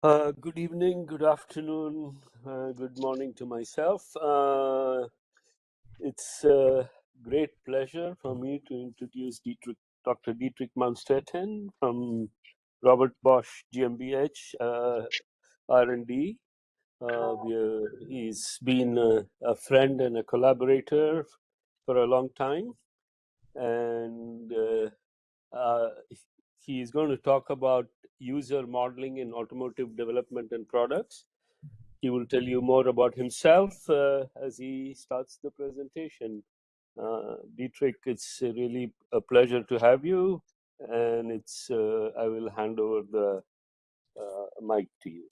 Good evening, good afternoon, good morning to myself. It's a great pleasure for me to introduce Dr. Dietrich Manstetten from Robert Bosch GmbH, R&D. He's been a friend and a collaborator for a long time, and he is going to talk about user modeling in automotive development and products. He will tell you more about himself as he starts the presentation. Dietrich, it's really a pleasure to have you, and I will hand over the mic to you.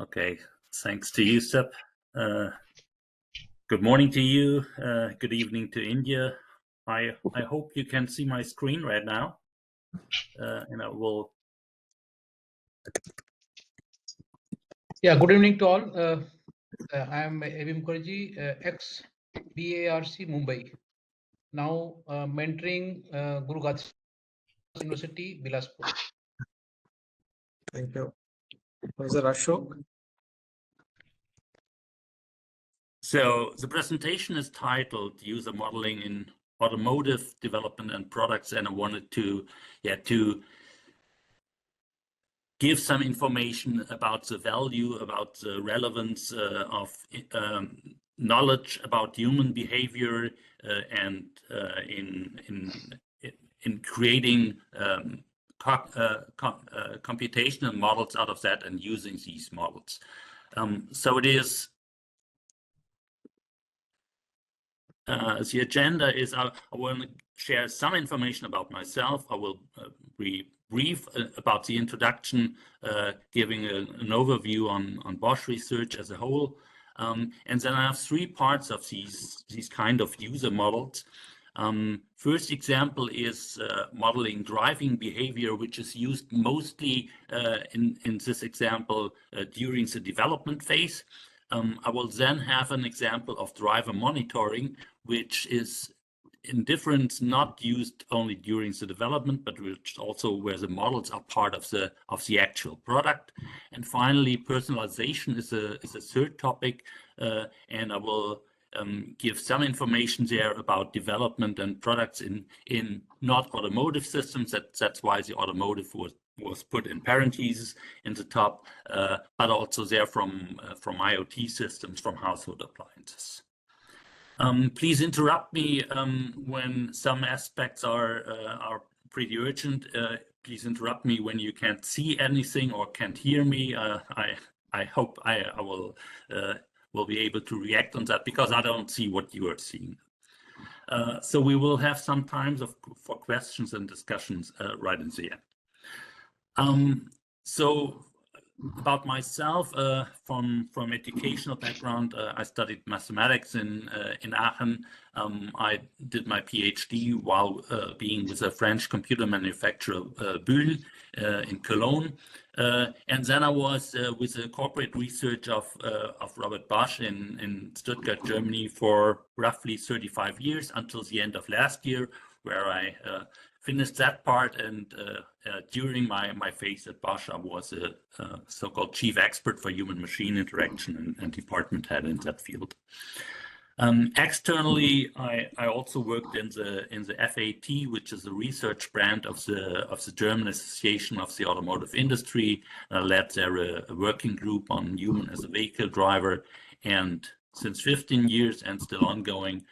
Okay, thanks to you, Seb. Good morning to you. Good evening to India. I hope you can see my screen right now, and I will. Yeah, good evening to all. I am Abhi Mukherjee, ex-BARC Mumbai, now mentoring Guru Ghat University, Bilaspur. Thank you. Professor Ashok. So the presentation is titled User Modeling in Automotive Development and Products, and I wanted to give some information about the value, about the relevance of knowledge about human behavior and in creating computational models out of that and using these models. So it is. The agenda is I want to share some information about myself. I will be brief about the introduction, giving an overview on Bosch research as a whole. And then I have three parts of these kind of user models. First example is modeling driving behavior, which is used mostly in this example during the development phase. I will then have an example of driver monitoring, which is in difference not used only during the development, but which also where the models are part of the actual product. And finally, personalization is a third topic, and I will give some information there about development and products in not automotive systems. That's why the automotive was put in parentheses in the top, but also there from IoT systems, from household appliances. Please interrupt me when some aspects are pretty urgent. Please interrupt me when you can't see anything or can't hear me. I hope I will be able to react on that because I don't see what you are seeing. So we will have some time for questions and discussions right in the end. So about myself, from educational background, I studied mathematics in Aachen. I did my PhD while being with a French computer manufacturer, Bull, in Cologne. And then I was with the corporate research of Robert Bosch in Stuttgart, Germany, for roughly 35 years until the end of last year, where I finished that part, and during my phase at Bosch, I was a so-called chief expert for human-machine interaction and department head in that field. Externally, I also worked in the FAT, which is a research brand of the German Association of the Automotive Industry. I led there a working group on human as a vehicle driver, and since 15 years and still ongoing,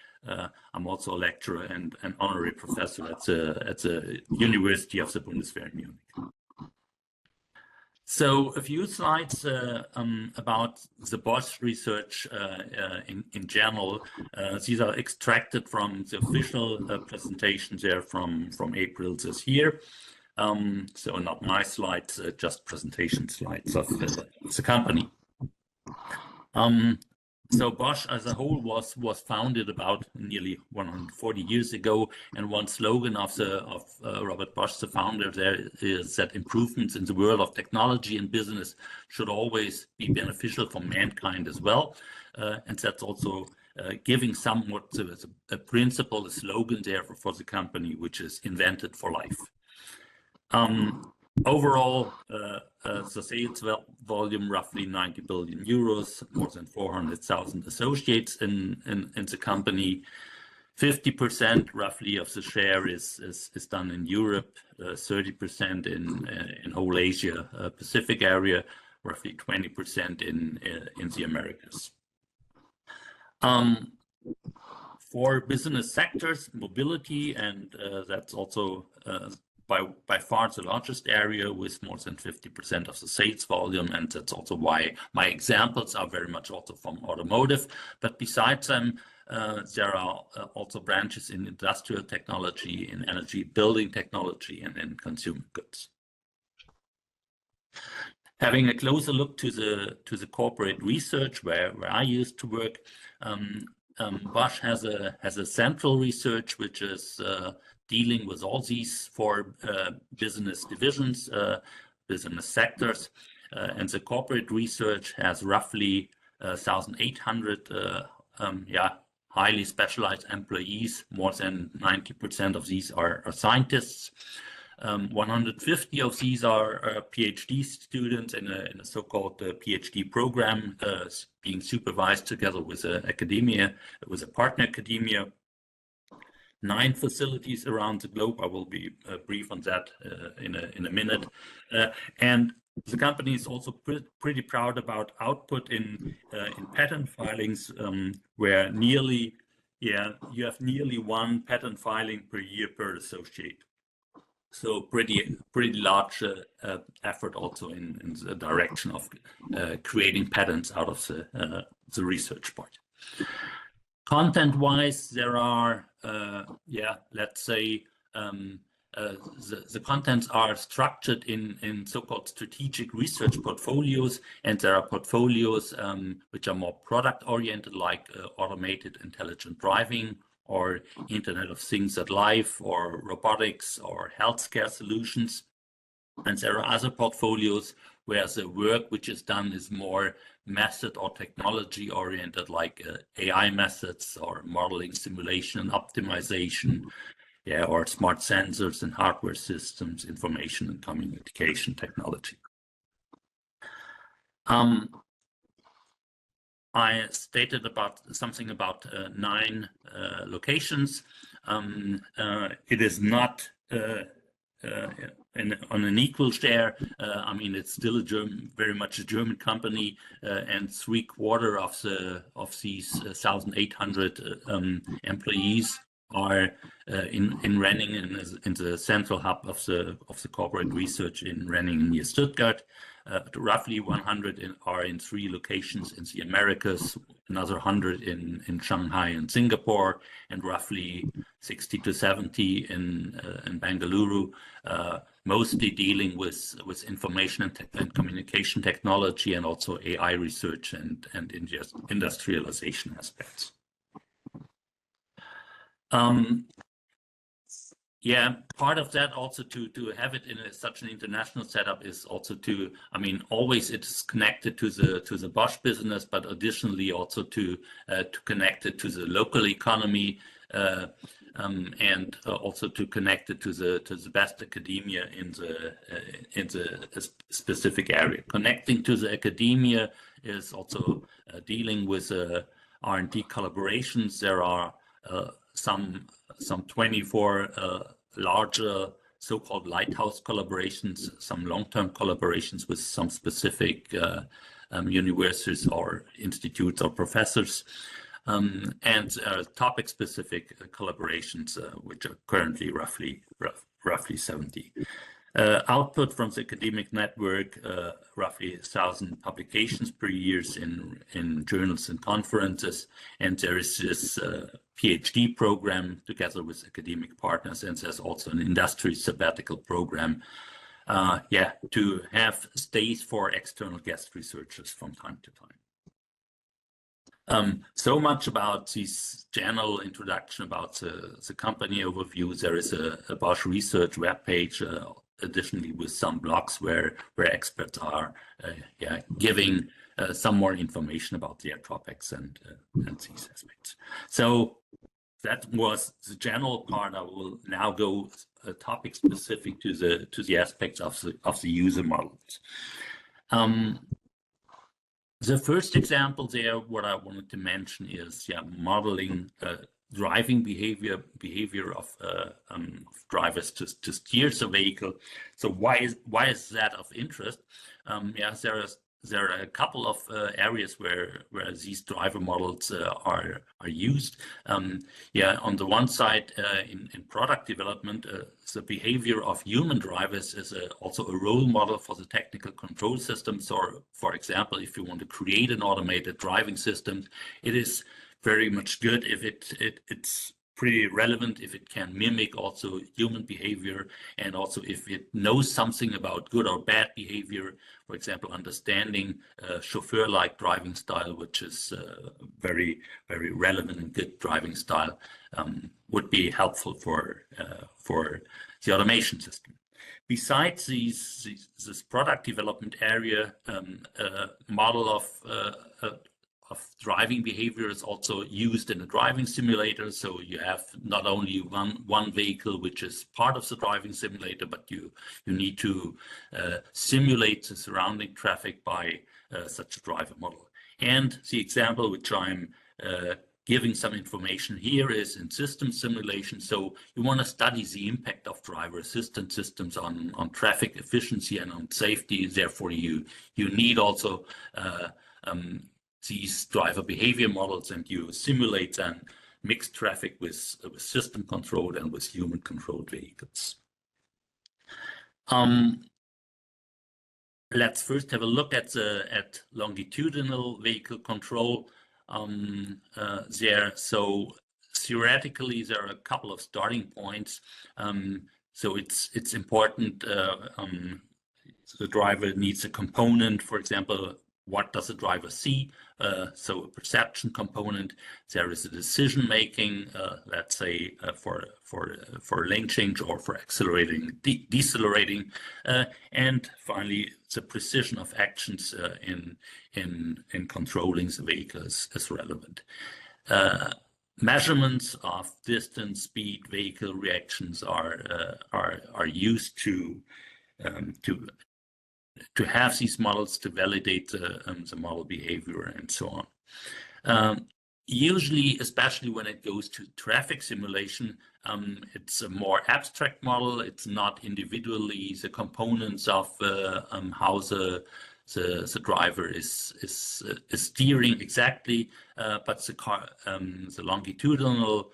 I'm also a lecturer and an honorary professor at the University of the Bundeswehr in Munich. So a few slides about the Bosch research in general. These are extracted from the official presentation there from April this year. So not my slides, just presentation slides of the company. So Bosch as a whole was founded about nearly 140 years ago, and one slogan of Robert Bosch, the founder, there is that improvements in the world of technology and business should always be beneficial for mankind as well, and that's also giving somewhat a principle, a slogan there for the company, which is invented for life. Overall, the sales volume roughly 90 billion euros, more than 400,000 associates in the company. 50% roughly of the share is done in Europe, 30% in whole Asia Pacific area, roughly 20% in the Americas. For business sectors, mobility, and that's also by far the largest area with more than 50% of the sales volume, and that's also why my examples are very much also from automotive. But besides them, there are also branches in industrial technology, in energy building technology, and in consumer goods. Having a closer look to the corporate research where I used to work, Bosch has a central research which is dealing with all these four business divisions, business sectors, and the corporate research has roughly 1,800 highly specialized employees. More than 90% of these are scientists. 150 of these are PhD students in a so-called PhD program, being supervised together with academia, with a partner academia. 9 facilities around the globe. I will be brief on that in a minute. And the company is also pretty proud about output in patent filings, where you have nearly 1 patent filing per year per associate. So pretty large effort also in the direction of creating patents out of the research part. Content-wise, there are let's say the contents are structured in so-called strategic research portfolios, and there are portfolios which are more product-oriented, like automated intelligent driving, or Internet of Things at Life, or robotics, or healthcare solutions. And there are other portfolios where the work which is done is more method or technology oriented, like AI methods, or modeling, simulation, and optimization, or smart sensors and hardware systems, information and communication technology. I stated something about 9 locations. It is not on an equal share. I mean, it's still very much a German company, and 3/4 of these 1,800 employees are in Renning, in the central hub of the corporate research in Renning near Stuttgart. Roughly 100 are in 3 locations in the Americas, another 100 in Shanghai and Singapore, and roughly 60 to 70 in Bengaluru, mostly dealing with information and communication technology, and also AI research and industrialization aspects. Part of that also to have it in such an international setup is also always it's connected to the Bosch business, but additionally also to connect it to the local economy, and also to connect it to the best academia in the specific area. Connecting to the academia is also dealing with R&D collaborations. There are some 24 larger so-called lighthouse collaborations, some long-term collaborations with some specific universities or institutes or professors, and topic-specific collaborations, which are currently roughly 70. Output from the academic network, roughly 1,000 publications per year in journals and conferences, and there is this PhD program together with academic partners, and there's also an industry sabbatical program, to have stays for external guest researchers from time to time. So much about this general introduction about the company overview. There is a Bosch Research webpage, additionally with some blogs where experts are giving some more information about their topics and these aspects. So that was the general part. I will now go topic specific to the aspects of the user models. The first example there, what I wanted to mention is modeling driving behavior of drivers to steer the vehicle. So why is that of interest? There are a couple of areas where these driver models are used. On the one side, in product development, the behavior of human drivers is also a role model for the technical control systems. Or, for example, if you want to create an automated driving system, it is very much good if it's pretty relevant, if it can mimic also human behavior, and also if it knows something about good or bad behavior. For example, understanding chauffeur-like driving style, which is very, very relevant and good driving style, would be helpful for the automation system. Besides this product development area, model of driving behavior is also used in a driving simulator. So you have not only one vehicle which is part of the driving simulator, but you need to simulate the surrounding traffic by such a driver model. And the example which I'm giving some information here is in system simulation. So you want to study the impact of driver assistance systems on traffic efficiency and on safety. Therefore, you need also these driver behavior models, and you simulate then mixed traffic with system controlled and with human controlled vehicles. Let's first have a look at longitudinal vehicle control there. So theoretically, there are a couple of starting points. So it's important. The driver needs a component, for example. What does the driver see? So a perception component. There is a decision making, let's say for lane change or for accelerating, decelerating, and finally the precision of actions in controlling the vehicle is relevant. Measurements of distance, speed, vehicle reactions are used to have these models to validate the model behavior and so on. Usually, especially when it goes to traffic simulation, it's a more abstract model. It's not individually the components of how the driver is steering exactly, but the longitudinal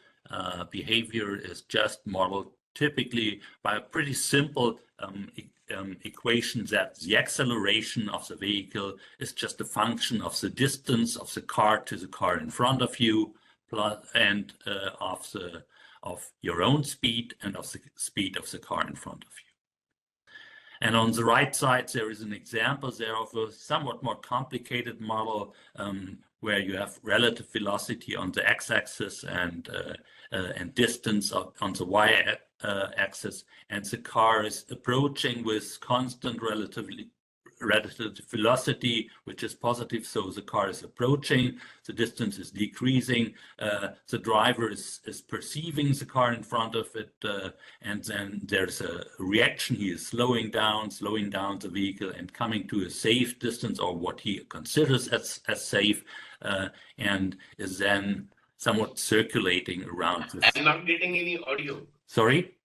behavior is just modeled typically by a pretty simple equation that the acceleration of the vehicle is just a function of the distance of the car to the car in front of you, and of your own speed and of the speed of the car in front of you. And on the right side, there is an example there of a somewhat more complicated model where you have relative velocity on the x-axis and distance on the y-axis, and the car is approaching with constant relative velocity, which is positive. So the car is approaching, the distance is decreasing, the driver is perceiving the car in front of it, and then there's a reaction. He is slowing down the vehicle and coming to a safe distance, or what he considers as safe, and is then somewhat circulating around this. I'm not getting any audio. Sorry?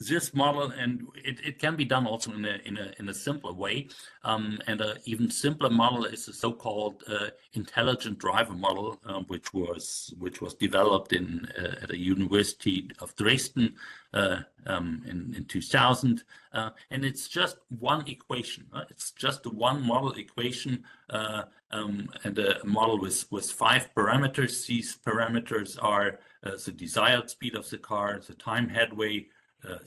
This model, and it can be done also in a simpler way, and an even simpler model is the so-called intelligent driver model, which was developed at the University of Dresden in 2000, and it's just one equation. It's just one model equation, and a model with 5 parameters. These parameters are the desired speed of the car, the time headway,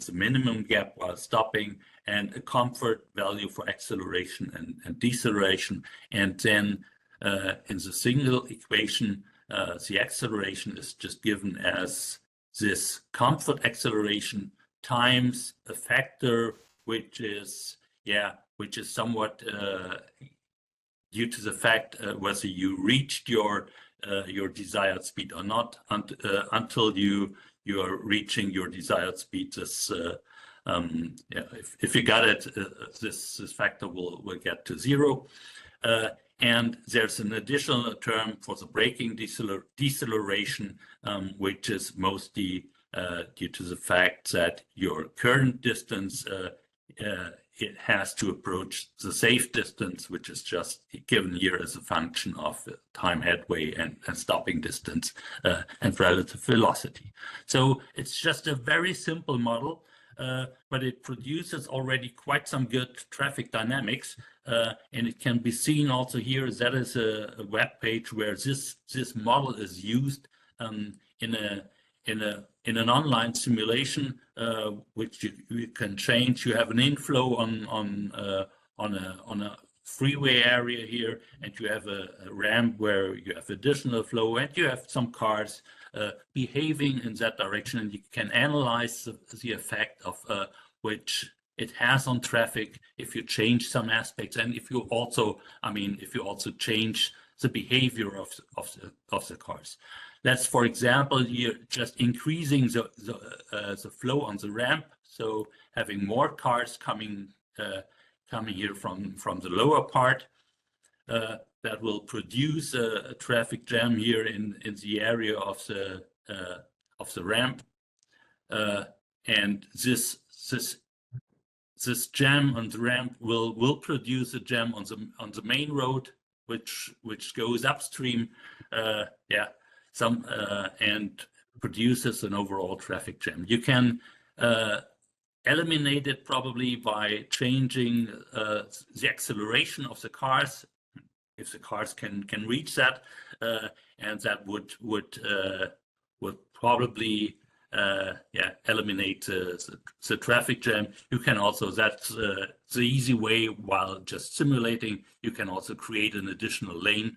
the minimum gap while stopping, and a comfort value for acceleration and deceleration. And then in the single equation, the acceleration is just given as this comfort acceleration times a factor which is somewhat due to the fact whether you reached your your desired speed or not until you are reaching your desired speed. This if you got it, this factor will get to 0. And there's an additional term for the braking deceleration, which is mostly due to the fact that your current distance it has to approach the safe distance, which is just given here as a function of time headway and stopping distance and relative velocity. So it's just a very simple model, but it produces already quite some good traffic dynamics. And it can be seen also here. That is a web page where this model is used in an online simulation, which you can change. You have an inflow on a freeway area here, and you have a ramp where you have additional flow, and you have some cars behaving in that direction, and you can analyze the effect of which it has on traffic if you change some aspects, and if you also, if you also change the behavior of the cars. That's, for example, here just increasing the flow on the ramp, so having more cars coming here from the lower part. That will produce a traffic jam here in the area of the ramp, and this jam on the ramp will produce a jam on the main road, which goes upstream, and produces an overall traffic jam. You can eliminate it probably by changing the acceleration of the cars, if the cars can reach that, and that would probably eliminate the traffic jam. You can also, that's the easy way, while just simulating, you can also create an additional lane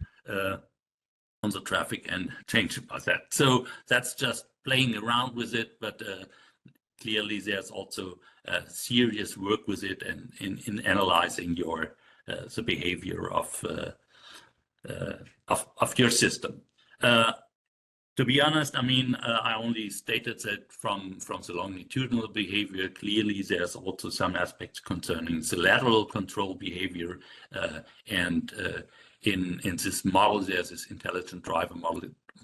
on the traffic and change it by that. So that's just playing around with it, but clearly there's also serious work with it and in analyzing your the behavior of your system. To be honest, I only stated that from the longitudinal behavior. Clearly, there's also some aspects concerning the lateral control behavior, and in this model, there's this intelligent driver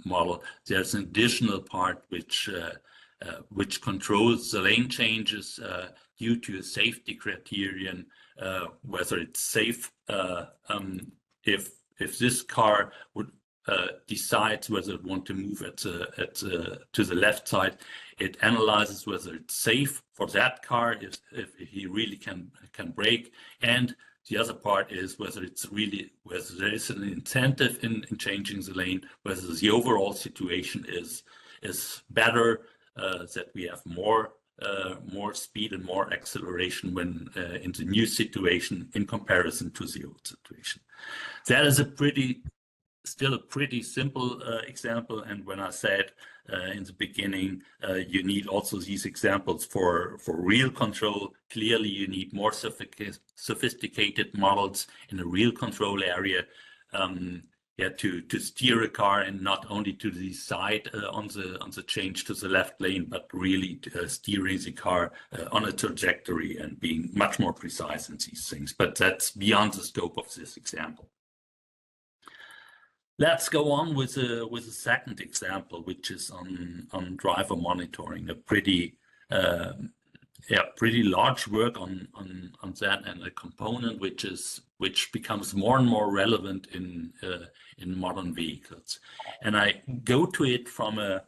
model. There's an additional part which controls the lane changes due to a safety criterion, whether it's safe if this car would decides whether it wants to move to the left side. It analyzes whether it's safe for that car, if he really can brake, and the other part is whether there is an incentive in changing the lane, whether the overall situation is better, that we have more speed and more acceleration when in the new situation in comparison to the old situation. That is still a pretty simple example, and when I said in the beginning you need also these examples for real control, clearly you need more sophisticated models in a real control area to steer a car, and not only to decide on the change to the left lane, but really steering the car on a trajectory and being much more precise in these things. But that's beyond the scope of this example. Let's go on with a second example, which is on driver monitoring. A pretty large work on that, and a component which becomes more and more relevant in modern vehicles. And I go to it from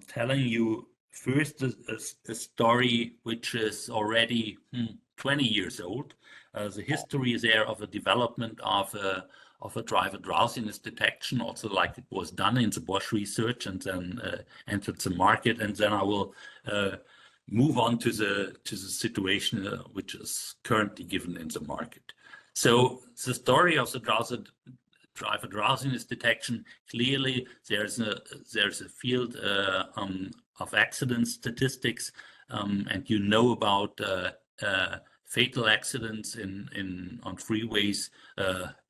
telling you first a story which is already 20 years old. The history is there of a development of a driver drowsiness detection, also like it was done in the Bosch research and then entered the market. And then I will move on to the situation which is currently given in the market. So the story of the driver drowsiness detection, clearly there's a field of accident statistics, and you know about fatal accidents on freeways.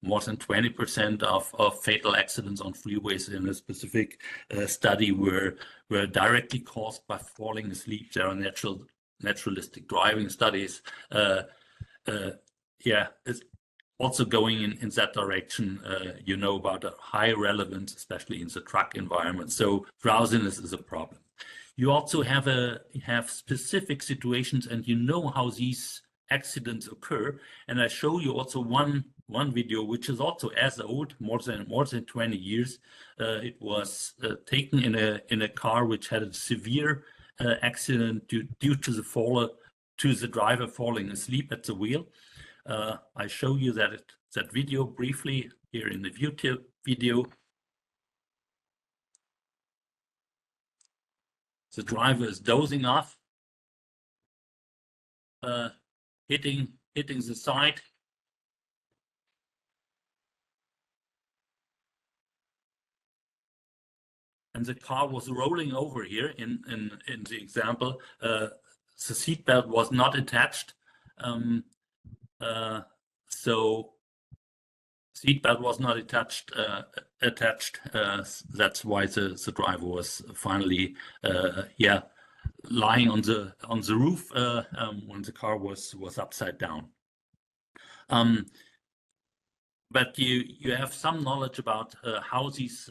More than 20% of fatal accidents on freeways in a specific study were directly caused by falling asleep. There are naturalistic driving studies. Yeah, it's also going in that direction. You know about a high relevance, especially in the truck environment. So drowsiness is a problem. You also have specific situations, and you know how these accidents occur. And I show you also one video, which is also as old, more than 20 years. It was taken in a car which had a severe accident due to the driver falling asleep at the wheel. I show you that video briefly here in the YouTube video. The driver is dozing off, hitting the side. And the car was rolling over here in the example. The seatbelt was not attached. So seatbelt was not attached. That's why the driver was finally, lying on the roof when the car was upside down. But you have some knowledge about how these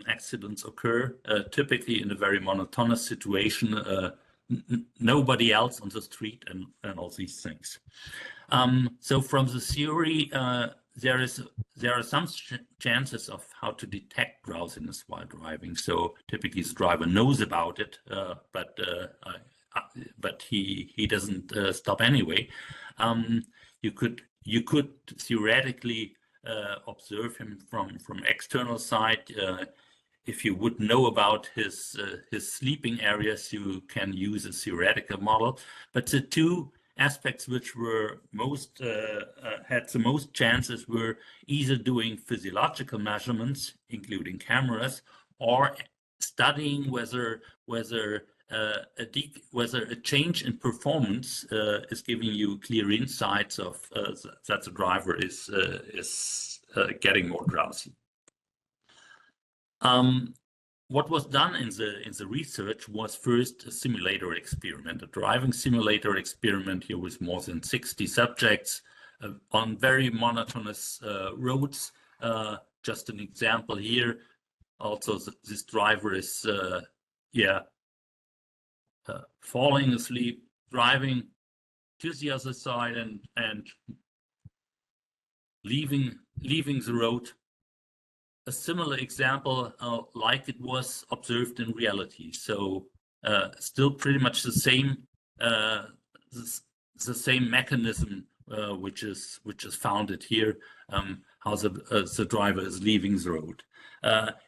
accidents occur, typically in a very monotonous situation, nobody else on the street, and all these things. So from the theory, there are some chances of how to detect drowsiness while driving. So typically the driver knows about it, but he doesn't stop anyway. You could theoretically observe him from external side. If you would know about his sleeping areas, you can use a theoretical model. But the two aspects which were had the most chances were either doing physiological measurements, including cameras, or studying whether a change in performance is giving you clear insights of that the driver is getting more drowsy. What was done in the research was first a simulator experiment, a driving simulator experiment here with more than 60 subjects on very monotonous roads. Just an example here. Also, this driver is falling asleep, driving to the other side and leaving the road. A similar example like it was observed in reality. So still pretty much the same mechanism which is founded here, how the driver is leaving the road.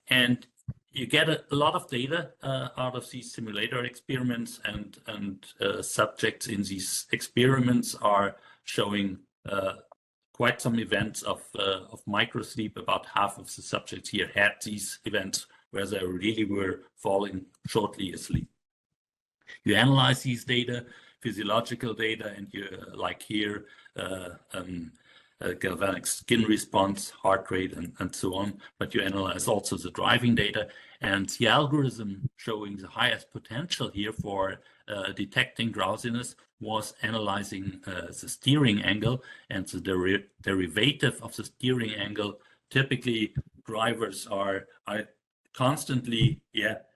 And you get a lot of data out of these simulator experiments, and subjects in these experiments are showing quite some events of microsleep. About half of the subjects here had these events where they really were falling shortly asleep. You analyze these data, physiological data, and you like here, galvanic skin response, heart rate, and so on. But you analyze also the driving data, and the algorithm showing the highest potential here for detecting drowsiness was analyzing the steering angle and the derivative of the steering angle. Typically, drivers are constantly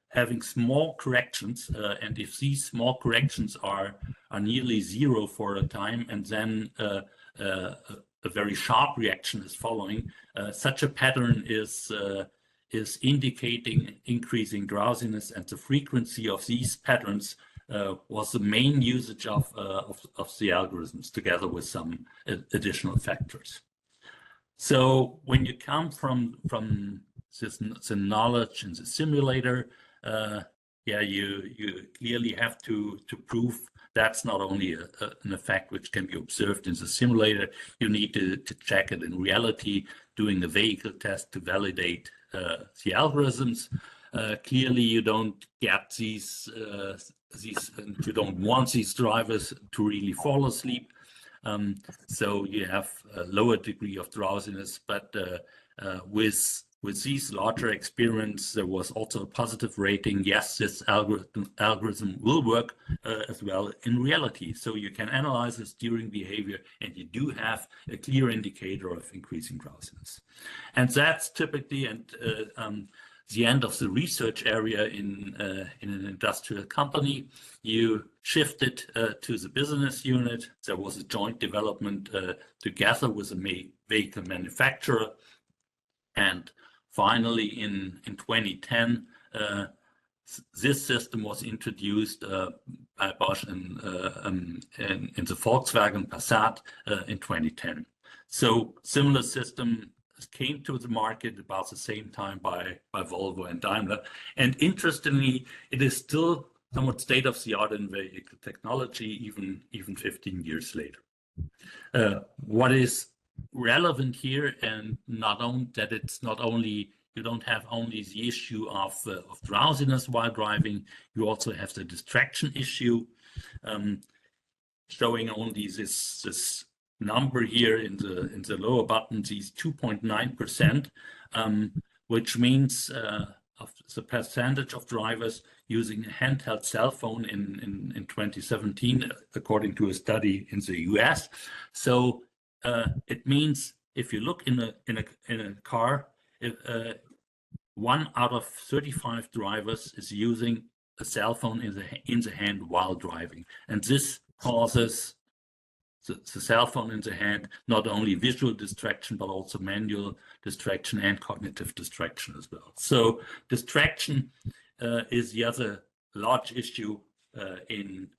having small corrections, and if these small corrections are nearly zero for a time, and then a very sharp reaction is following, such a pattern is indicating increasing drowsiness, and the frequency of these patterns was the main usage of the algorithms, together with some additional factors. So when you come from the knowledge in the simulator, you clearly have to prove that's not only an effect which can be observed in the simulator. You need to check it in reality, doing a vehicle test to validate the algorithms. Clearly, you don't get these, you don't want these drivers to really fall asleep. So you have a lower degree of drowsiness, but with these larger experiments, there was also a positive rating. Yes, this algorithm will work as well in reality. So you can analyze the steering behavior, and you do have a clear indicator of increasing drowsiness. And that's typically the end of the research area in an industrial company. You shift it to the business unit. There was a joint development together with a vehicle manufacturer. And finally, in 2010, this system was introduced by Bosch in the Volkswagen Passat in 2010. So similar system came to the market about the same time by Volvo and Daimler. And interestingly, it is still somewhat state-of-the-art in vehicle technology, even 15 years later. What is relevant here, and not only that, it's not only you don't have only the issue of drowsiness while driving, you also have the distraction issue, showing only this number here in the lower button, these 2.9%, which means of the percentage of drivers using a handheld cell phone in 2017, according to a study in the US. So it means if you look in a car, 1 out of 35 drivers is using a cell phone in the hand while driving, and this causes the cell phone in the hand not only visual distraction but also manual distraction and cognitive distraction as well. So distraction is the other large issue in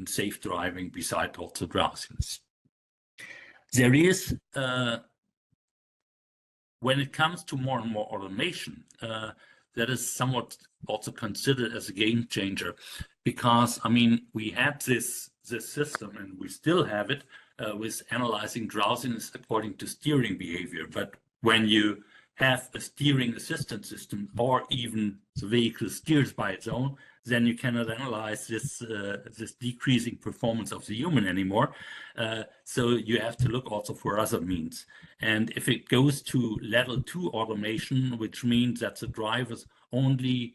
safe driving, besides also drowsiness. There is, when it comes to more and more automation, that is somewhat also considered as a game changer, because I mean we had this system, and we still have it, with analyzing drowsiness according to steering behavior. But when you have a steering assistance system, or even the vehicle steers by its own, then you cannot analyze this decreasing performance of the human anymore. So you have to look also for other means. And if it goes to level 2 automation, which means that the driver only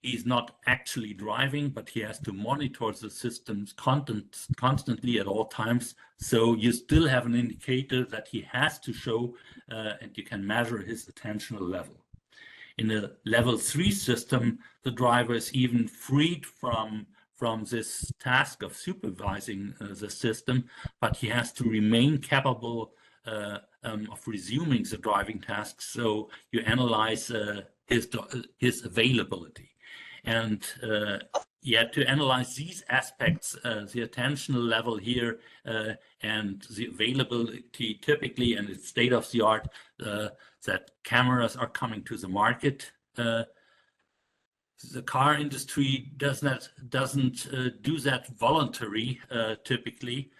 is not actually driving, but he has to monitor the system's content constantly at all times. So you still have an indicator that he has to show, and you can measure his attentional level. In a level 3 system, the driver is even freed from this task of supervising the system, but he has to remain capable of resuming the driving task. So you analyze his availability. And to analyze these aspects, the attentional level here and the availability typically, and it's state of the art, that cameras are coming to the market. The car industry doesn't do that voluntary typically,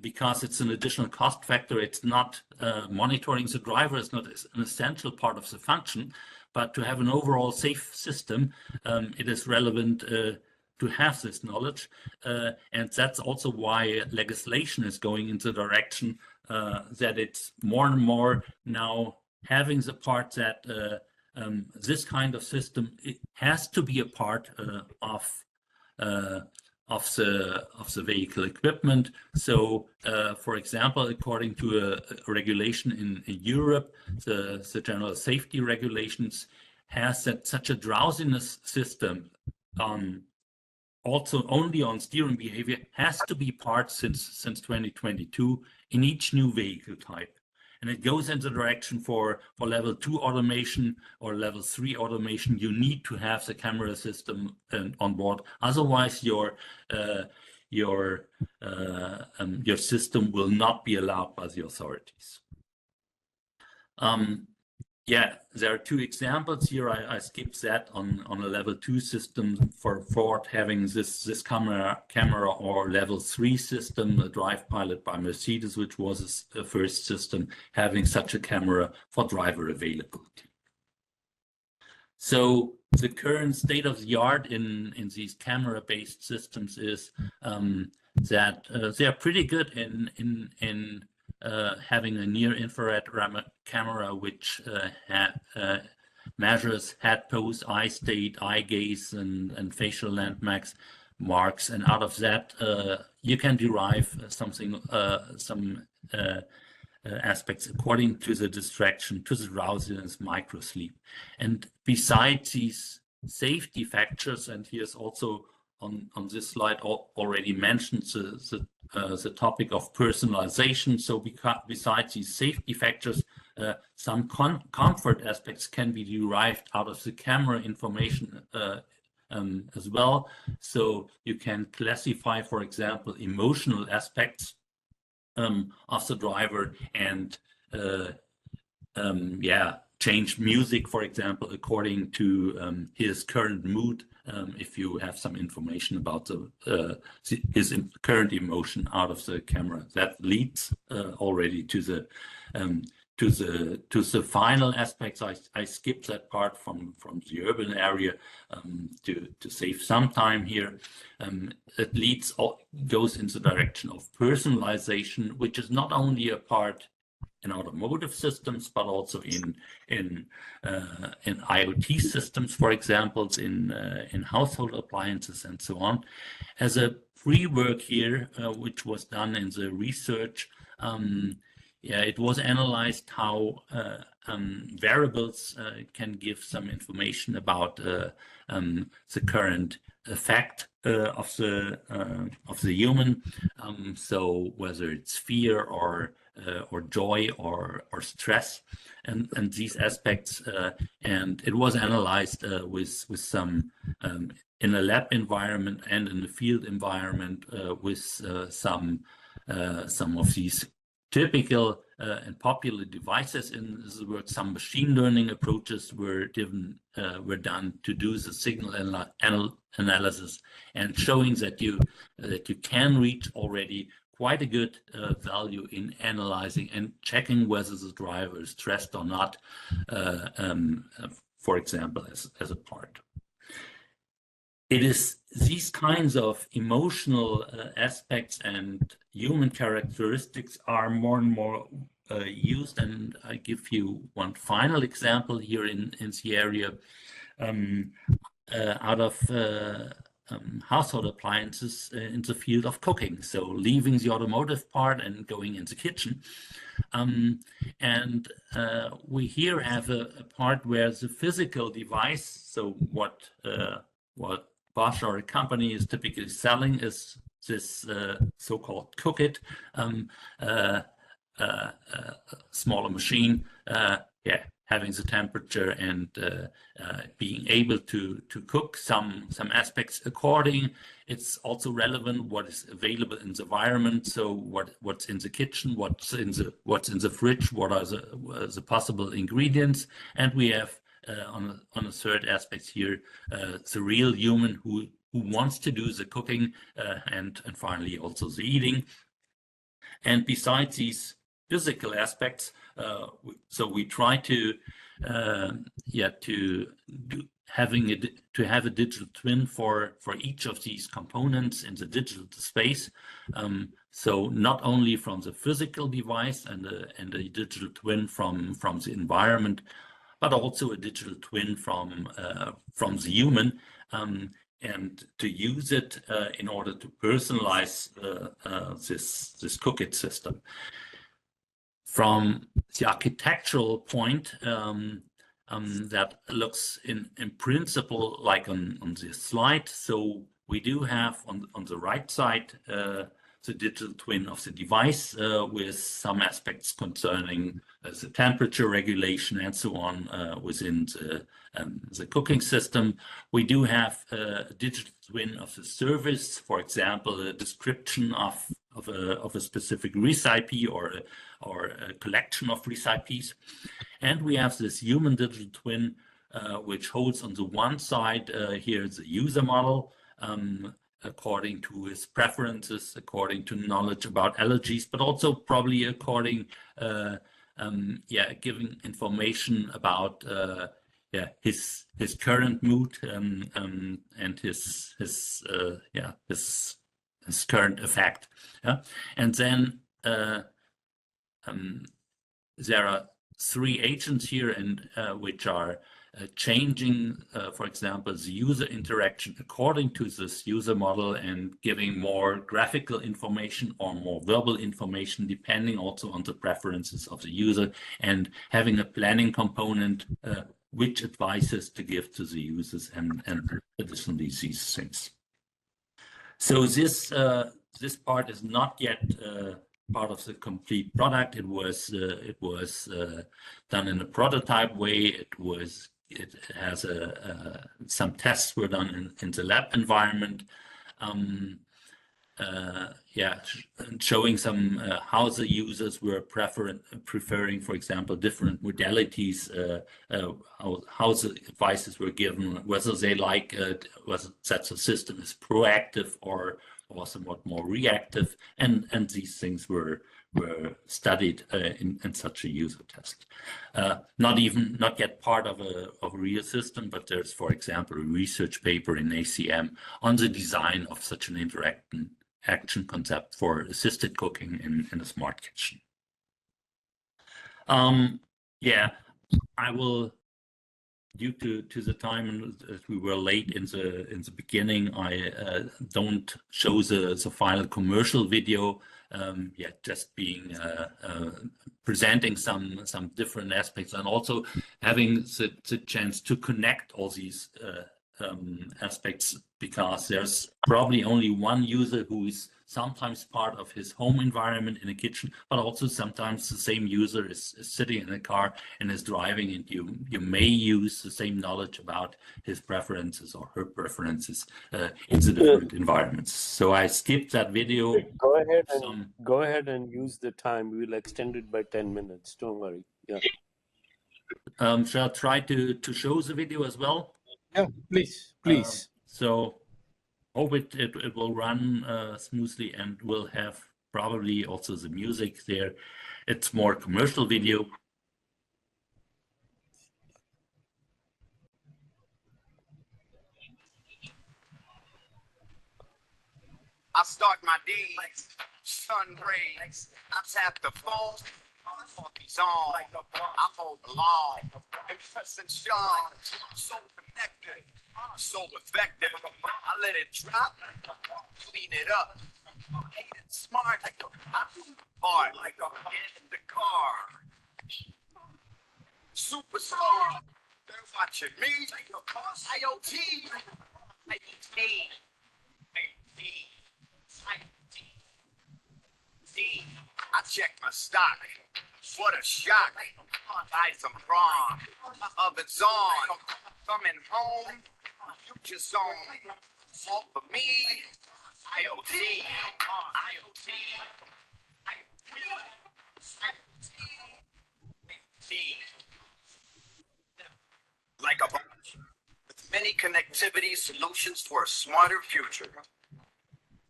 because it's an additional cost factor. It's not monitoring the driver, it's not an essential part of the function. But to have an overall safe system, it is relevant to have this knowledge. And that's also why legislation is going into the direction that it's more and more now having the part that this kind of system, it has to be a part of the vehicle equipment. So, for example, according to a regulation in Europe, the general safety regulations has that such a drowsiness system, also only on steering behavior, has to be part since 2022 in each new vehicle type. And it goes in the direction for level 2 automation or level 3 automation. You need to have the camera system on board. Otherwise, your system will not be allowed by the authorities. There are 2 examples here. I skipped that on a level 2 system for Ford having this camera or level 3 system, the Drive Pilot by Mercedes, which was a first system having such a camera for driver availability. So the current state of the art in these camera-based systems is that they are pretty good in having a near-infrared camera which measures head pose, eye state, eye gaze, and facial landmarks. And out of that, you can derive some aspects according to the distraction, to the drowsiness, microsleep. And besides these safety factors, and here's also on this slide already mentioned the topic of personalization. So besides these safety factors, some comfort aspects can be derived out of the camera information as well. So you can classify, for example, emotional aspects of the driver and change music, for example, according to his current mood. If you have some information about his current emotion out of the camera, that leads already to the final aspects. I skipped that part from the urban area to save some time here. It goes in the direction of personalization, which is not only a part in automotive systems, but also in IoT systems, for example, in household appliances and so on. As a pre-work here, which was done in the research, it was analyzed how variables can give some information about the current effect of the human. So whether it's fear or joy or stress, and these aspects, and it was analyzed with some in a lab environment and in the field environment with some of these typical and popular devices in this work. Some machine learning approaches were done to do the signal analysis and showing that you can reach already quite a good value in analyzing and checking whether the driver is stressed or not, for example, as a part. It is these kinds of emotional aspects and human characteristics are more and more used. And I give you one final example here in the area out of household appliances in the field of cooking. So leaving the automotive part and going in the kitchen. We here have a part where the physical device, so what Bosch or a company is typically selling is this so-called cook-it, smaller machine, having the temperature and being able to cook some aspects according. It's also relevant what is available in the environment. So what's in the kitchen, what's in the fridge, what are the possible ingredients, and we have on a third aspect here the real human who wants to do the cooking and finally also the eating. And besides these physical aspects, so we try to have a digital twin for each of these components in the digital space. So not only from the physical device and a digital twin from the environment, but also a digital twin from the human, and to use it in order to personalize this cook-it system. From the architectural point, that looks in principle like on this slide. So we do have on the right side the digital twin of the device with some aspects concerning the temperature regulation and so on within the cooking system. We do have a digital twin of the service, for example, a description of a specific recipe or a collection of recipes. And we have this human digital twin, which holds on the one side here the user model, according to his preferences, according to knowledge about allergies, but also probably according, giving information about his current mood and his current effect. Yeah? And then there are three agents here, and which are changing, for example, the user interaction according to this user model and giving more graphical information or more verbal information, depending also on the preferences of the user, and having a planning component, which advices to give to the users, and additionally these things. So this part is not yet part of the complete product. It was done in a prototype way. It has some tests were done in the lab environment. Showing some how the users were preferring, for example, different modalities, how the advices were given, whether they like whether that the system is proactive or somewhat more reactive, and these things were studied in such a user test. Not yet part of a real system, but there's, for example, a research paper in ACM on the design of such an action concept for assisted cooking in a smart kitchen. I will, due to the time and that we were late in the beginning, I don't show the final commercial video yet, just being presenting some different aspects, and also having the chance to connect all these aspects, because there's probably only one user who is sometimes part of his home environment in a kitchen, but also sometimes the same user is sitting in a car and is driving, and you may use the same knowledge about his preferences or her preferences in the different environments. So I skipped that video. Go ahead and use the time. We will extend it by 10 minutes. Don't worry. Yeah. Shall I try to show the video as well? Yeah, please. So hope it will run smoothly, and we'll have probably also the music there. It's more commercial video. I start my day, sun rays, I tap the phone, he's on, I hold the lawn, and Sean, so connected, so effective, I let it drop, clean it up, ain't it smart, hard, in the car, superstar, they're watching me, IoT, I check my stock. What a shock. Buy some prawn. My oven's on. Coming home. Future zone. All for me. IoT. IoT. Like a bunch. With many connectivity solutions for a smarter future.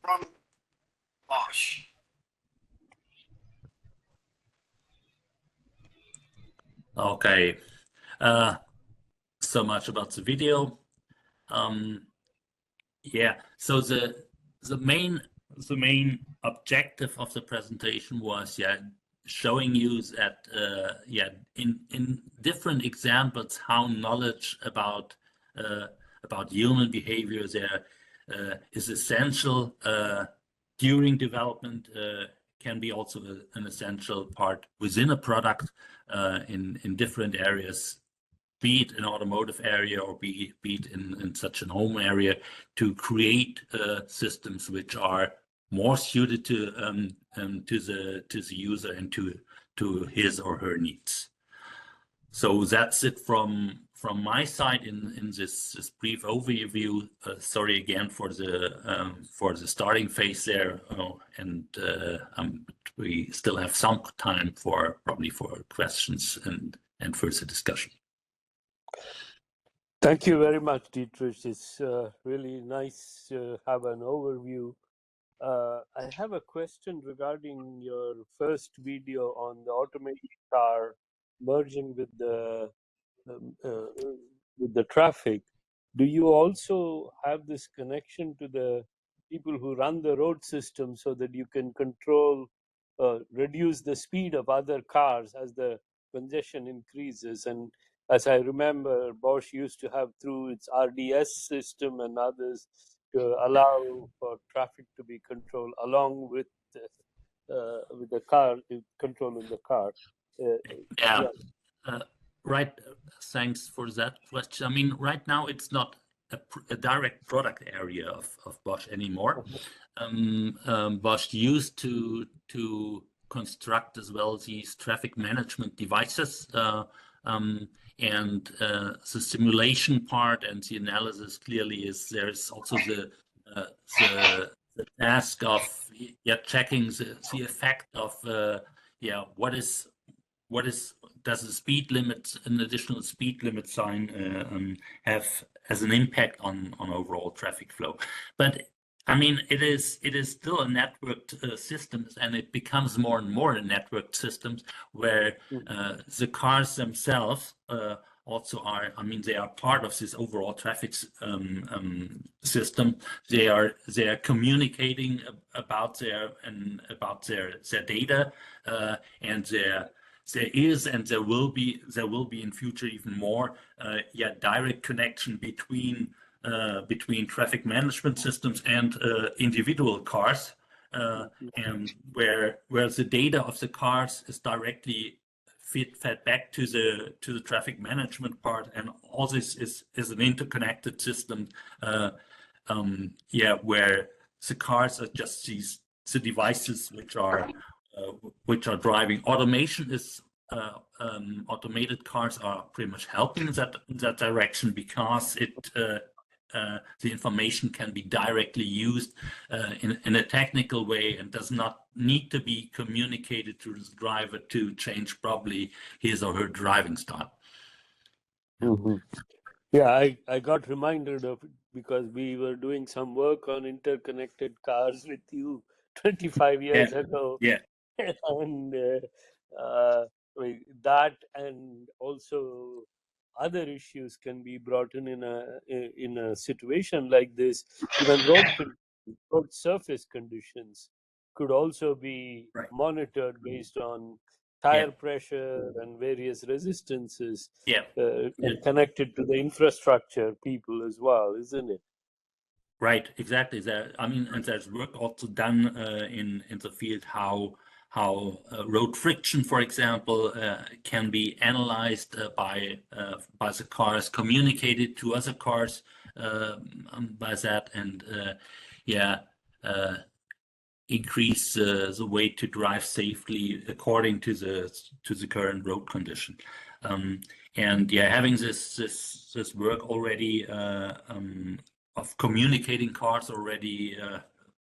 From Bosch. Okay, so much about the video. So the main objective of the presentation was showing you that in different examples how knowledge about human behavior there is essential during development, can be also an essential part within a product in different areas, be it an automotive area or be it in such an home area, to create systems which are more suited to the user and to his or her needs. So that's it from my side in this brief overview. Sorry again for the starting phase there, and we still have some time probably for questions and further discussion. Thank you very much, Dietrich. It's really nice to have an overview. I have a question regarding your first video on the automated car merging with the traffic. Do you also have this connection to the people who run the road system so that you can control, reduce the speed of other cars as the congestion increases. And as I remember, Bosch used to have through its RDS system and others to allow for traffic to be controlled along with the car, control in the car. Yeah. Right. Thanks for that question. I mean, right now it's not a direct product area of Bosch anymore. Bosch used to construct as well these traffic management devices, and the simulation part and the analysis clearly is there's also the task of checking the effect of does the speed limit, an additional speed limit sign, have as an impact on overall traffic flow. But I mean, it is still a networked systems, and it becomes more and more a networked systems where the cars themselves also are. I mean, they are part of this overall traffic system. They are communicating about their data, and there is and there will be in future even more direct connection between traffic management systems and individual cars, and where the data of the cars is directly fed back to the traffic management part, and all this is an interconnected system, where the cars are just the devices which are driving. Automation is automated cars are pretty much helping in that direction, because the information can be directly used in a technical way and does not need to be communicated to the driver to change probably his or her driving style. Yeah, I got reminded of it because we were doing some work on interconnected cars with you 25 years ago. Yeah. And that and also other issues can be brought in a situation like this. Even road surface conditions could also be monitored based on tire pressure and various resistances, and connected to the infrastructure people as well, isn't it? Right, exactly. I mean, and there's work also done in the field how road friction, for example, can be analyzed by the cars, communicated to other cars by that, and increase the way to drive safely according to the current road condition. And having this work already of communicating cars already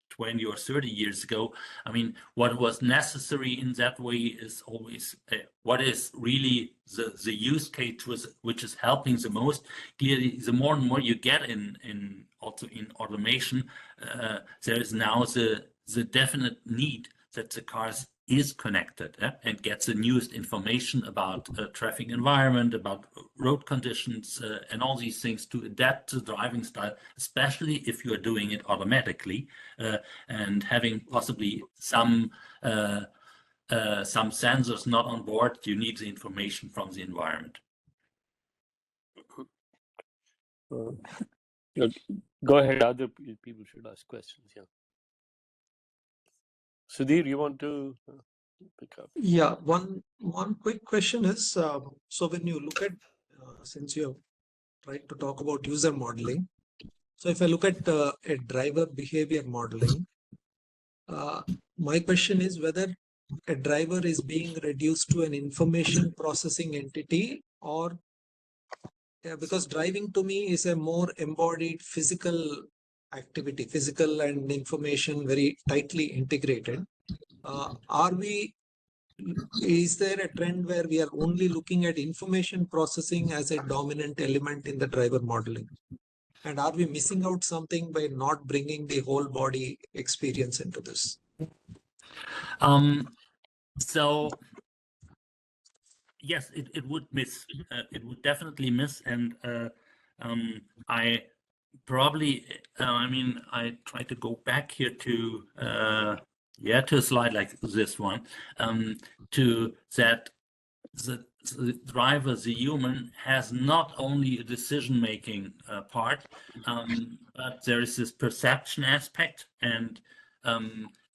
20 or 30 years ago. I mean, what was necessary in that way is always what is really the use case which is helping the most. Clearly, the more and more you get in automation, there is now the definite need that the cars is connected and gets the newest information about traffic environment, about road conditions, and all these things to adapt to driving style, especially if you are doing it automatically, and having possibly some sensors not on board. You need the information from the environment. Go ahead, other people should ask questions. Sudhir, you want to pick up? Yeah, one quick question is, so when you look at, since you have tried to talk about user modeling, so if I look at a driver behavior modeling, my question is whether a driver is being reduced to an information processing entity, or because driving to me is a more embodied physical activity, physical and information very tightly integrated. Is there a trend where we are only looking at information processing as a dominant element in the driver modeling? And are we missing out something by not bringing the whole body experience into this? So yes, it would miss. It would definitely miss, and probably, I mean, I try to go back here to to a slide like this one, to that the driver, the human, has not only a decision-making part, but there is this perception aspect, and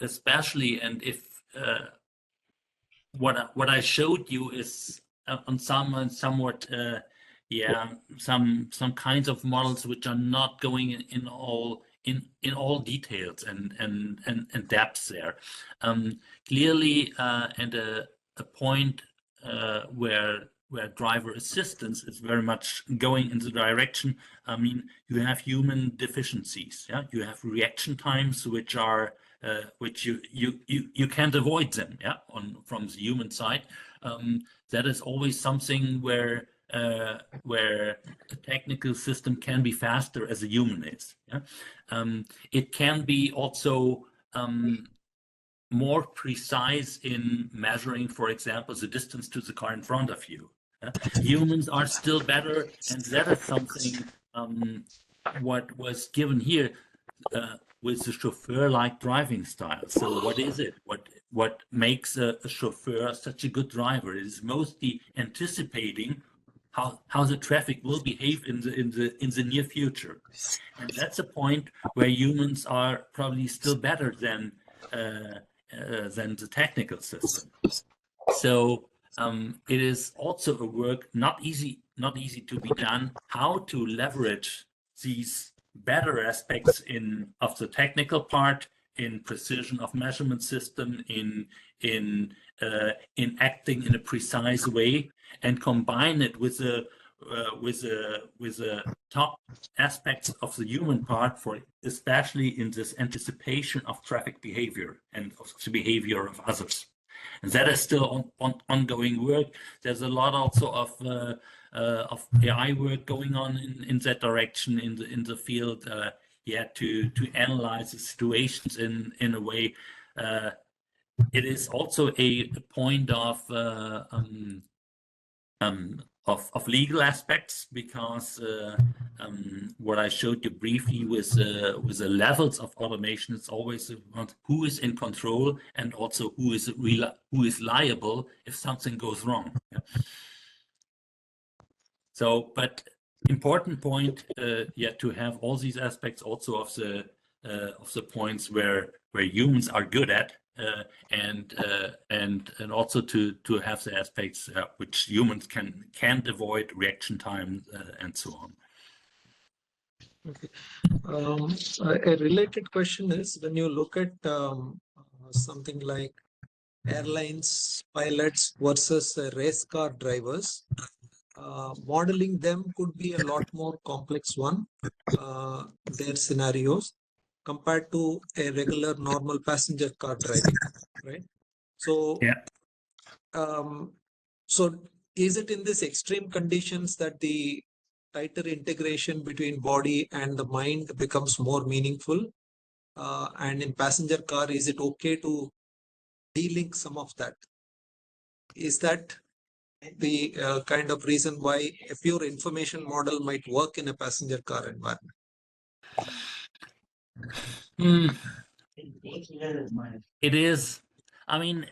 especially, and if what I showed you is on somewhat some kinds of models which are not going in all details and depths there. Clearly, and a point where driver assistance is very much going in the direction. I mean, you have human deficiencies. Yeah, you have reaction times which are which you can't avoid them. Yeah, from the human side, that is always something where a technical system can be faster as a human is. Yeah, it can be also more precise in measuring, for example, the distance to the car in front of you. Humans are still better, and that is something what was given here with the chauffeur-like driving style. So what is it? What makes a chauffeur such a good driver? It is mostly anticipating how the traffic will behave in the near future, and that's a point where humans are probably still better than the technical system. So it is also a work not easy to be done, how to leverage these better aspects of the technical part, in precision of measurement system, in acting in a precise way, and combine it with the top aspects of the human part, for especially in this anticipation of traffic behavior and of the behavior of others. And that is still ongoing work. There's a lot also of AI work going on in that direction in the field. To analyze the situations in a way. It is also a point of legal aspects, because what I showed you briefly with the levels of automation, it's always about who is in control and also who is liable if something goes wrong. Yeah. So, but important point, to have all these aspects also of the points where humans are good at, and also to have the aspects which humans can't avoid, reaction time, and so on. Okay. A related question is, when you look at something like airlines pilots versus race car drivers, modeling them could be a lot more complex one, their scenarios, compared to a regular normal passenger car driving, right? So, so is it in these extreme conditions that the tighter integration between body and the mind becomes more meaningful? And in passenger car, is it okay to de-link some of that? Is that the kind of reason why a pure information model might work in a passenger car environment? It is. I mean,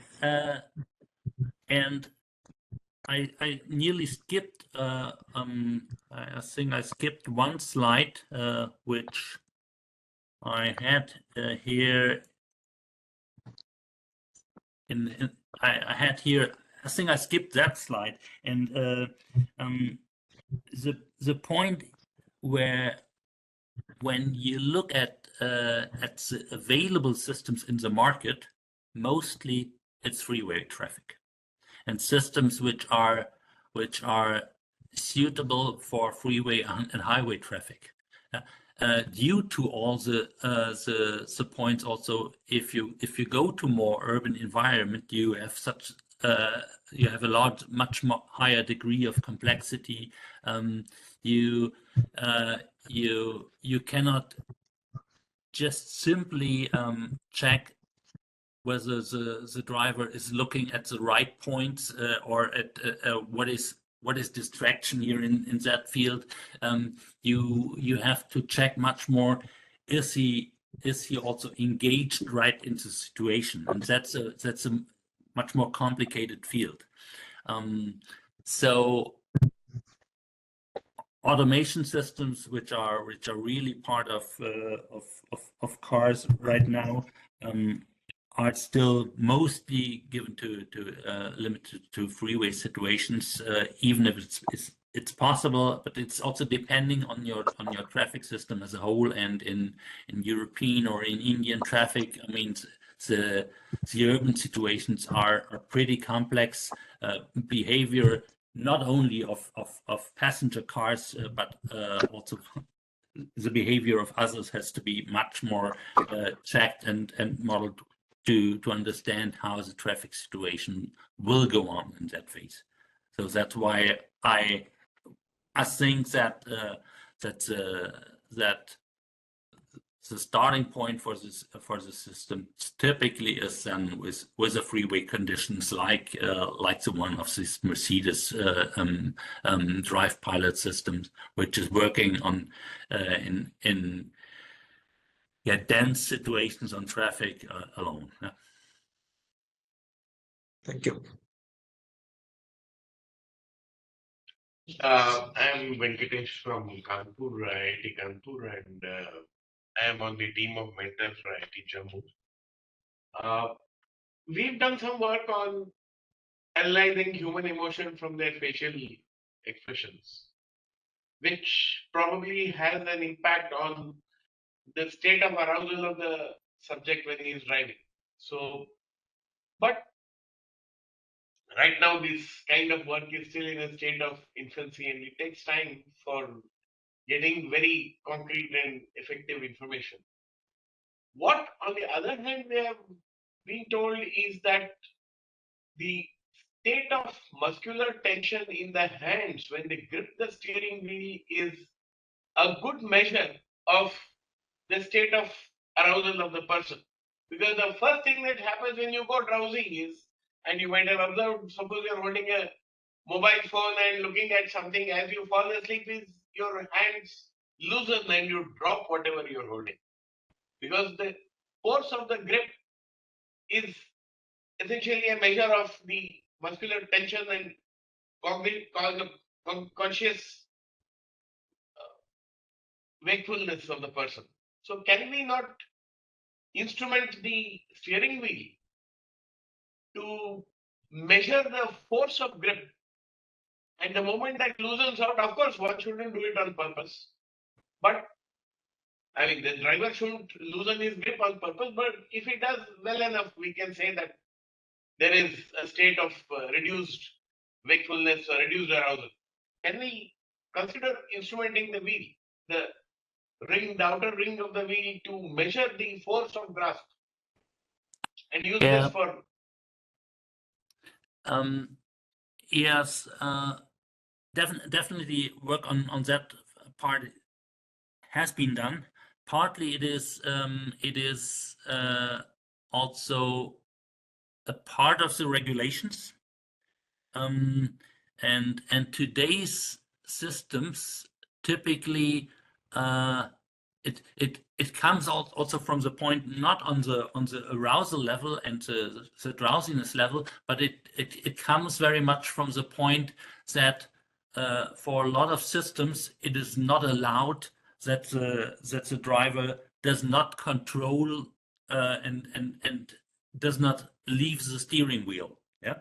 and I nearly skipped. I think I skipped one slide, which I had here. I had here. I think I skipped that slide, and the point where, when you look at the available systems in the market, mostly it's freeway traffic, and systems which are suitable for freeway and highway traffic. Due to all the points, also, if you go to more urban environment, you have a much more higher degree of complexity. You cannot just simply check whether the driver is looking at the right points, or at what is what is distraction here in that field. You have to check much more, is he also engaged right into the situation, and that's a much more complicated field. So automation systems, which are really part of cars right now, are still mostly given to limited to freeway situations, even if it's possible, but it's also depending on your traffic system as a whole. And in European or in Indian traffic, I mean, the urban situations are pretty complex. Behavior not only of passenger cars, but also the behavior of others has to be much more checked and modeled to understand how the traffic situation will go on in that phase. So that's why I think that that the starting point for the system typically is then with the freeway conditions like the one of this Mercedes drive pilot systems, which is working on in dense situations on traffic alone. Yeah. Thank you. I'm Venkatesh from Kanpur, IIT Kanpur, and I am on the team of mentors for IIT Jammu. We've done some work on analyzing human emotion from their facial expressions, which probably has an impact on the state of arousal of the subject when he is driving. So, but right now this kind of work is still in a state of infancy, and it takes time for getting very concrete and effective information. What, on the other hand, we have been told is that the state of muscular tension in the hands when they grip the steering wheel is a good measure of the state of arousal of the person. Because the first thing that happens when you go drowsy is, and you might have observed, suppose you're holding a mobile phone and looking at something, as you fall asleep, is your hands loosen and you drop whatever you're holding. Because the force of the grip is essentially a measure of the muscular tension and conscious wakefulness of the person. So can we not instrument the steering wheel to measure the force of grip? And the moment that loosens out, of course, one shouldn't do it on purpose. But I mean, the driver shouldn't loosen his grip on purpose, but if he does well enough, we can say that there is a state of reduced wakefulness or reduced arousal. Can we consider instrumenting the wheel, the outer ring of the wheel, to measure the force of grasp and use this for? Yes, definitely work on that part has been done. Partly it is also a part of the regulations, and today's systems typically it comes out also from the point not on the arousal level and the drowsiness level, but it comes very much from the point that for a lot of systems it is not allowed that the driver does not control and does not leave the steering wheel. Yeah.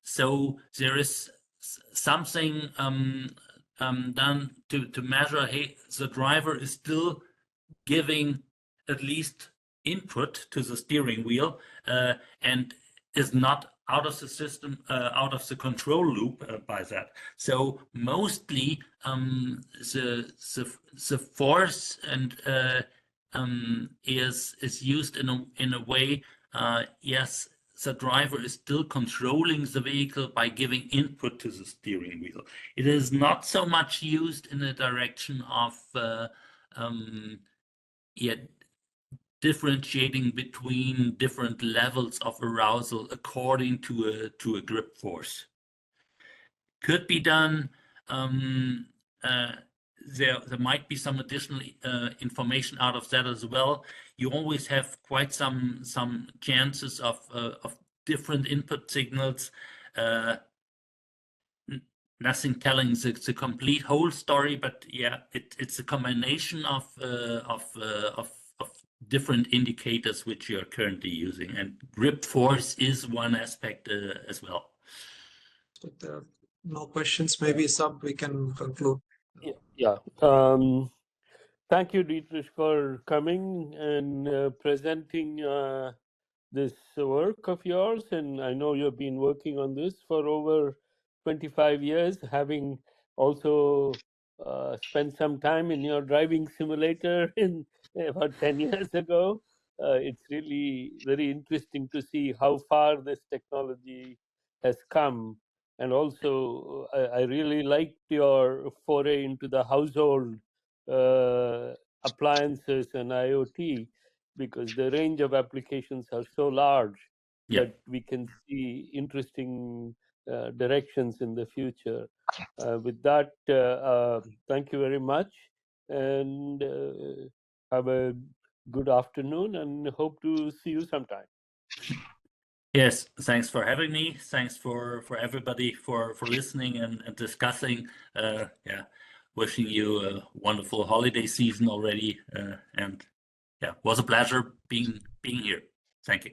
So there is something done to measure, hey, the driver is still giving at least input to the steering wheel and is not out of the system, out of the control loop by that. So mostly the force and is used in a way. Yes, the driver is still controlling the vehicle by giving input to the steering wheel. It is not so much used in the direction of differentiating between different levels of arousal according to a grip force. could be done. There might be some additional information out of that as well. You always have quite some chances of different input signals. Nothing telling the complete whole story, but yeah, it's a combination of different indicators which you're currently using, and grip force is one aspect as well. So if there are no questions, maybe we can conclude. Yeah. Thank you, Dietrich, for coming and presenting this work of yours. And I know you've been working on this for over 25 years, having also spent some time in your driving simulator in about 10 years ago. It's really very interesting to see how far this technology has come. And also, I really liked your foray into the household appliances and IoT, because the range of applications are so large that we can see interesting directions in the future. With that, thank you very much, and have a good afternoon, and hope to see you sometime. Yes, thanks for having me. Thanks for everybody for listening and discussing. Yeah, wishing you a wonderful holiday season already. And yeah, was a pleasure being here. Thank you.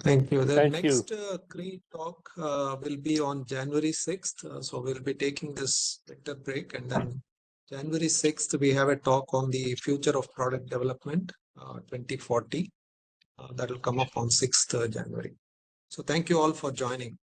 Thank you. The Thank you. next CRE talk will be on January 6th. So we'll be taking this lecture break, and then January 6th, we have a talk on the future of product development 2040. That will come up on 6th January. So thank you all for joining.